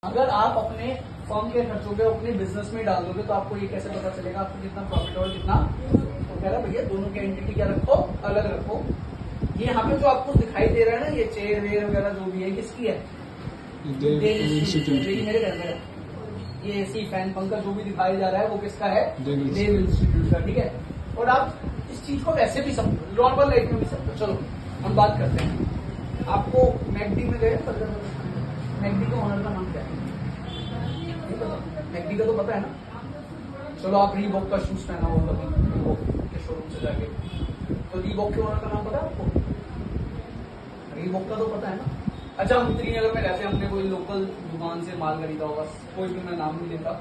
अगर आप अपने फर्म के खर्चों पे अपने बिजनेस में डाल दोगे तो आपको ये कैसे पता चलेगा आपको कितना प्रॉफिट और कितना। तो कह रहा भैया दोनों की एंटिटी क्या रखो, अलग रखो। ये यहाँ पे जो आपको दिखाई दे रहा है ना, ये चेयर वेयर वगैरह जो भी है किसकी है, मेरे घर में ये एसी फैन पंखा जो भी दिखाया जा रहा है वो किसका है, देव इंस्टीट्यूट का। ठीक है, और आप इस चीज को वैसे भी समझो, नॉर्मल लाइफ में भी समझो। चलो हम बात करते हैं। आपको मैकडी में गए, मैकडी के ओनर का नाम क्या है? मैकडी का तो पता है ना। चलो आप रीबॉक का शूज पहना होगा कभी रीबॉक के शोरूम से जाके, तो रीबॉक के ओनर का नाम पता है आपको? रीबॉक का तो पता है ना। अच्छा, हम श्रीनगर में रहते हैं, हमने कोई लोकल दुकान से माल खरीदा होगा, कोई भी मैं नाम नहीं लेता,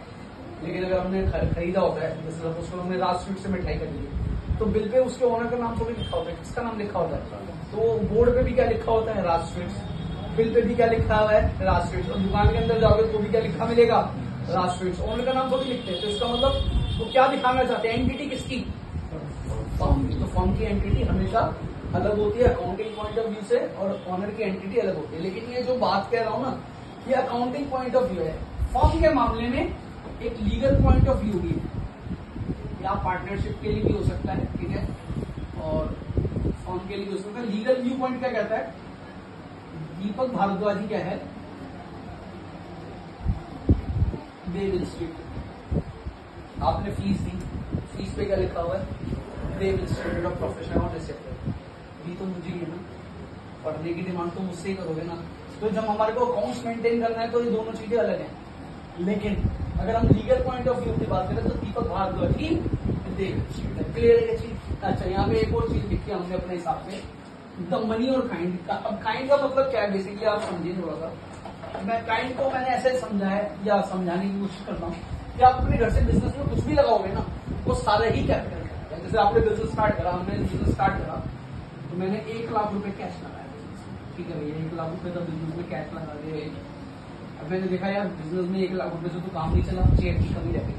लेकिन अगर हमने खरीदा होता है, जैसे उसको हमने राज स्वीट से मिठाई खरीदी, तो बिल पे उसके ओनर का नाम थोड़ी लिखा होता है, किसका नाम लिखा होता है? तो बोर्ड पे भी क्या लिखा होता है, राज स्वीट्स। बिल पे भी क्या लिखा हुआ है, राज स्वीट्स। और दुकान के अंदर जाओगे तो भी क्या लिखा मिलेगा, राज स्वीट्स। ओनर का नाम थोड़ी लिखते हैं। तो इसका मतलब वो क्या दिखाना चाहते हैं, एंटिटी किसकी, फर्म की। तो फर्म की एंटिटी हमेशा अलग होती है अकाउंटिंग पॉइंट ऑफ व्यू से, और ऑनर की एंटिटी अलग होती है। लेकिन ये जो बात कह रहा हूं ना, ये अकाउंटिंग पॉइंट ऑफ व्यू है। फर्म के मामले में एक लीगल पॉइंट ऑफ व्यू भी है, या पार्टनरशिप के लिए भी हो सकता है। ठीक है, और फर्म के लिए हो सकता है। लीगल व्यू पॉइंट क्या कहता है, दीपक भारद्वाजी क्या है, देव इंस्टीट्यूट। आपने फीस दी, फीस पे क्या लिखा हुआ है, देव इंस्टीट्यूट ऑफ प्रोफेशनल और रिसर्च। ये तो मुझे ही है ना, पढ़ने की डिमांड तो मुझसे ही करोगे ना। तो जब हमारे को अकाउंट्स मेंटेन करना है तो ये दोनों चीजें अलग हैं। लेकिन अगर हम लीगल पॉइंट ऑफ व्यू की बात करें तो दीपक भारद्वाजी देव इंस्टीट्यूट। क्लियर है ये चीज। अच्छा, यहाँ पे एक और चीज लिखी है हमने अपने हिसाब से, द मनी और काइंड का। अब काइंड का मतलब क्या है, बेसिकली आप समझिए थोड़ा सा। मैं काइंड को मैंने ऐसे समझा है या समझाने की कोशिश करता हूँ कि आप अपने घर से बिजनेस में कुछ भी लगाओगे ना, वो सारा ही कैपिटल है। जैसे आपने बिजनेस स्टार्ट करा, हमने बिजनेस स्टार्ट करा, तो मैंने 1 लाख रुपए कैश लगाया बिजनेस में। ठीक है भैया, 1 लाख रुपए का बिजनेस में कैश लगा दिए। अब मैंने देखा यार बिजनेस में 1 लाख रुपए से तो काम नहीं चला, चेयर की कमी रह गई।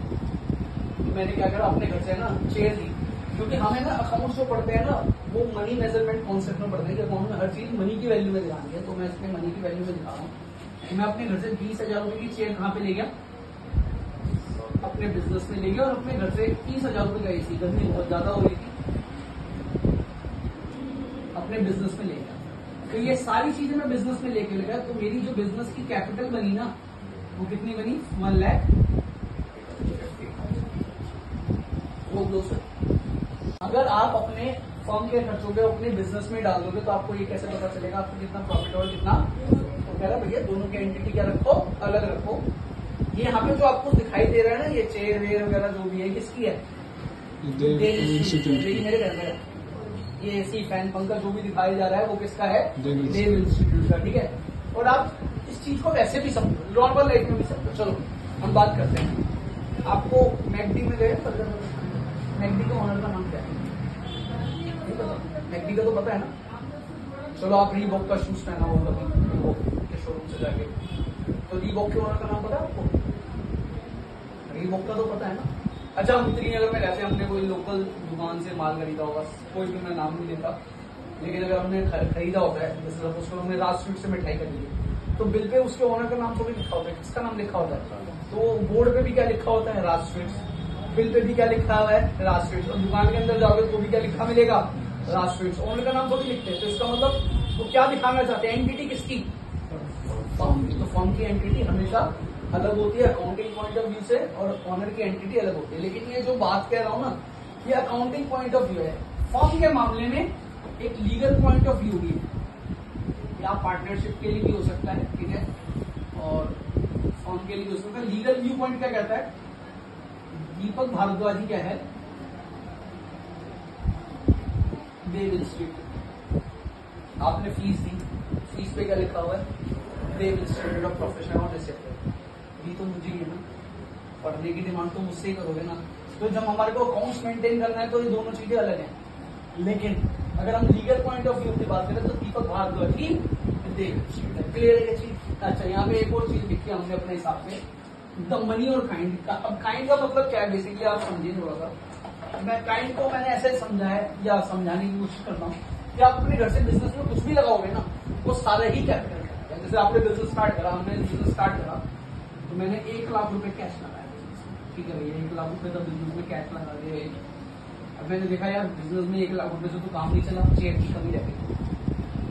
तो मैंने क्या करा, अपने घर से ना चेयर ली, क्योंकि हमें ना अकाउंट्स जो पढ़ते हैं ना, वो मनी मेजरमेंट कॉन्सेप्ट में पढ़ते हैं कि अकाउंट में हर चीज मनी की वैल्यू में दिखानी है। तो मैं इसमें मनी की वैल्यू में दिखा रहा हूँ। मैं अपने घर से 20,000 रुपए की चेयर कहाँ पे ले गया, अपने बिजनेस में ले गया, और अपने घर से 30,000 रुपए का एसी, गर्मी बहुत ज्यादा हो रही थी, अपने बिजनेस में ले गया। तो ये सारी चीजें मैं बिजनेस में लेके लगा, तो मेरी जो बिजनेस की कैपिटल बनी ना, वो कितनी बनी, 1 लाख। अगर आप अपने फर्म के खर्चों पे अपने बिजनेस में डाल दोगे तो आपको ये कैसे पता चलेगा आपको कितना प्रॉफिट और कितना। तो कह रहा भैया दोनों की एंटिटी क्या रखो, अलग रखो। ये यहाँ पे जो आपको दिखाई दे रहा है ना, ये चेयर वेयर वगैरह जो भी है किसकी है, मेरे घर में ये एसी फैन पंखा जो भी दिखाया जा रहा है वो किसका है, देव इंस्टीट्यूट का। ठीक है, और आप इस चीज को वैसे भी समझो, नॉर्मल लाइफ में भी समझो। चलो हम बात करते हैं। आपको मैकडी में गए, मैकडी के ओनर का नाम क्या है? मैकडी का तो पता है ना। चलो आप रीबॉक का शूज पहना होगा कभी रीबॉक के शोरूम से जाके, तो रीबॉक के ओनर का नाम पता है आपको? रीबॉक का तो पता है ना। अच्छा, हम श्रीनगर में रहते हैं, हमने कोई लोकल दुकान से माल खरीदा होगा, कोई भी मैं नाम नहीं लेता, लेकिन अगर हमने खरीदा होता है, जैसे उसको हमने राज स्वीट से मिठाई खरीदी, तो बिल पे उसके ओनर का नाम थोड़ी लिखा होता है, किसका नाम लिखा होता है? तो बोर्ड पे भी क्या लिखा होता है, राज स्वीट्स। बिल पे भी क्या लिखा हुआ है, राज स्वीट्स। और दुकान के अंदर जाओगे तो भी क्या लिखा मिलेगा, राज स्वीट्स। ओनर का नाम थोड़ी लिखते हैं। तो इसका मतलब वो क्या दिखाना चाहते हैं, एंटिटी किसकी, फर्म की। तो फर्म की एंटिटी हमेशा अलग होती है अकाउंटिंग पॉइंट ऑफ व्यू से, और ऑनर की एंटिटी अलग होती है। लेकिन ये जो बात कह रहा हूं ना, ये अकाउंटिंग पॉइंट ऑफ व्यू है। फर्म के मामले में एक लीगल पॉइंट ऑफ व्यू भी है, या पार्टनरशिप के लिए भी हो सकता है। ठीक है, और फर्म के लिए हो सकता है। लीगल व्यू पॉइंट क्या कहता है, दीपक भारद्वाजी क्या है, देव इंस्टीट्यूट। आपने फीस दी, फीस पे क्या लिखा हुआ है, देव इंस्टीट्यूट ऑफ प्रोफेशनल और रिसर्च। ये तो मुझे ही है ना, पढ़ने की डिमांड तो मुझसे ही करोगे ना। तो जब हमारे को अकाउंट्स मेंटेन करना है तो ये दोनों चीजें अलग हैं। लेकिन अगर हम लीगल पॉइंट ऑफ व्यू की बात करें तो दीपक भारद्वाजी देव इंस्टीट्यूट। क्लियर है ये चीज। अच्छा, यहाँ पे एक और चीज लिखी है हमने अपने हिसाब से, द मनी और काइंड का। अब काइंड का मतलब क्या है, बेसिकली आप समझिए थोड़ा सा। मैं काइंड को मैंने ऐसे समझा है या समझाने की कोशिश करता हूँ कि आप अपने घर से बिजनेस में कुछ भी लगाओगे ना, वो सारा ही कैपिटल है। जैसे आपने बिजनेस स्टार्ट करा, हमने बिजनेस स्टार्ट करा, मैंने 1 लाख रुपए कैश लगाया, ठीक है भैया 1 लाख रुपए का बिजनेस में कैश लगा दिया। अब मैंने देखा यार बिजनेस में 1 लाख रुपए से तो काम नहीं चला, चेयर की कमी रह गई।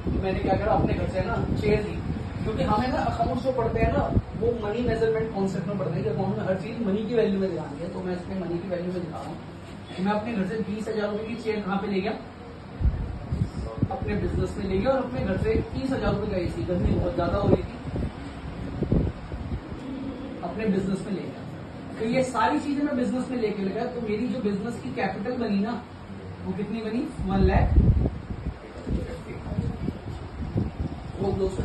तो मैंने क्या करा, अपने घर से ना चेयर ली, क्योंकि हमें ना अकाउंट्स जो पढ़ते हैं ना वो मनी मेजरमेंट कॉन्सेप्ट में पढ़ते हैं कि अकाउंट में हर चीज मनी की वैल्यू में दिखानी है। तो मैं इसमें मनी की वैल्यू में दिखा रहा हूँ। मैं अपने घर से 20,000 रुपए की चेयर कहाँ पे ले गया, अपने बिजनेस में ले गया, और अपने घर से 30,000 रुपए का एसी, गर्मी बहुत ज्यादा हो रही थी, अपने बिजनेस में ले गया। तो ये सारी चीजें मैं बिजनेस में लेके लगा, तो मेरी जो बिजनेस की कैपिटल बनी ना वो कितनी बनी, 1 लाख। वो 200